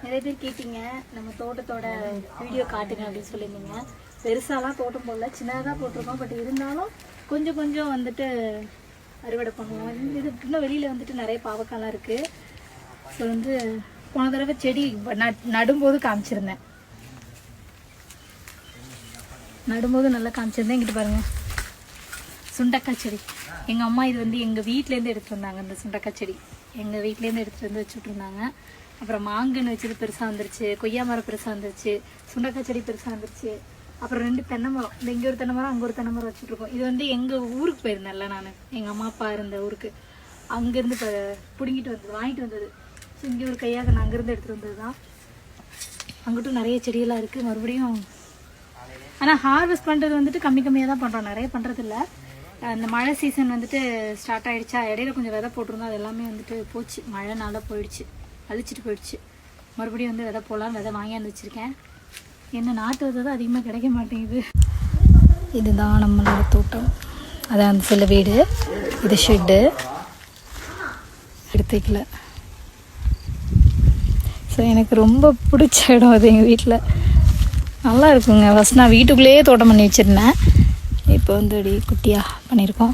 நிறைய பேர் கேட்டீங்க நம்ம தோட்டத்தோட வீடியோ காட்டுங்க அப்படின்னு சொல்லியிருந்தீங்க. பெருசாலாம் தோட்டம் போடல, சின்னதாக போட்டிருக்கோம். பட் இருந்தாலும் கொஞ்சம் கொஞ்சம் வந்துட்டு அறுவடை பண்ணுவோம். இது இன்னும் வெளியில் வந்துட்டு நிறைய பாவக்காய்லாம் இருக்குது. ஸோ வந்து போன தடவை செடி நடும்போது காமிச்சிருந்தேன். நடும்போது நல்லா காமிச்சிருந்தேன். இங்கிட்டு பாருங்கள், சுண்டக்காய் செடி. எங்கள் அம்மா இது வந்து எங்கள் வீட்டிலேருந்து எடுத்துகிட்டு வந்தாங்க. இந்த சுண்டக்காய் செடி எங்கள் வீட்டிலேருந்து எடுத்துகிட்டு வந்து வச்சுட்ருந்தாங்க. அப்புறம் மாங்கன்னு வச்சது பெருசாக வந்துருச்சு, கொய்யா மரம் பெருசாக வந்துருச்சு, சுண்டக்காய் செடி பெருசாக வந்துருச்சு. அப்புறம் 2 தென்னை மரம், இந்த இங்கே ஒரு தென்னை மரம் அங்கே ஒரு தென்னை மரம் வச்சுட்ருக்கோம். இது வந்து எங்கள் ஊருக்கு போயிருந்தேன்ல, நான் எங்கள் அம்மா அப்பா இருந்த ஊருக்கு அங்கேருந்து இப்போ பிடுங்கிட்டு வந்தது, வாங்கிட்டு வந்தது. ஸோ இங்கே ஒரு கையாக நான் அங்கேருந்து எடுத்துகிட்டு வந்தது தான். அங்கிட்டும் நிறைய செடியெல்லாம் இருக்குது மறுபடியும். ஆனால் ஹார்வெஸ்ட் பண்ணுறது வந்துட்டு கம்மியாக தான் பண்ணுறோம், நிறைய பண்ணுறதில்ல. அந்த மழை சீசன் வந்துட்டு ஸ்டார்ட் ஆகிடுச்சா, இடையில கொஞ்சம் விதை போட்டிருந்தோம். அது எல்லாமே வந்துட்டு போச்சு, மழைனால போயிடுச்சு, அழிச்சிட்டு போயிடுச்சு. மறுபடியும் வந்து விதை போடலாம், விதை வாங்கியாந்து வச்சுருக்கேன். என்ன நாட்டு விதை தான் அதிகமாக கிடைக்க மாட்டேங்குது. இதுதான் நம்மளோட தோட்டம். அதான் அந்த சில வீடு, இது ஷெட்டு எடுத்துக்கல. ஸோ எனக்கு ரொம்ப பிடிச்ச இடம் அது. எங்கள் வீட்டில் நல்லா இருக்குங்க. ஃபஸ்ட் நான் வீட்டுக்குள்ளேயே தோட்டம் பண்ணி வச்சுருந்தேன். இப்போ வந்து அப்படி குட்டியாக பண்ணியிருக்கோம்.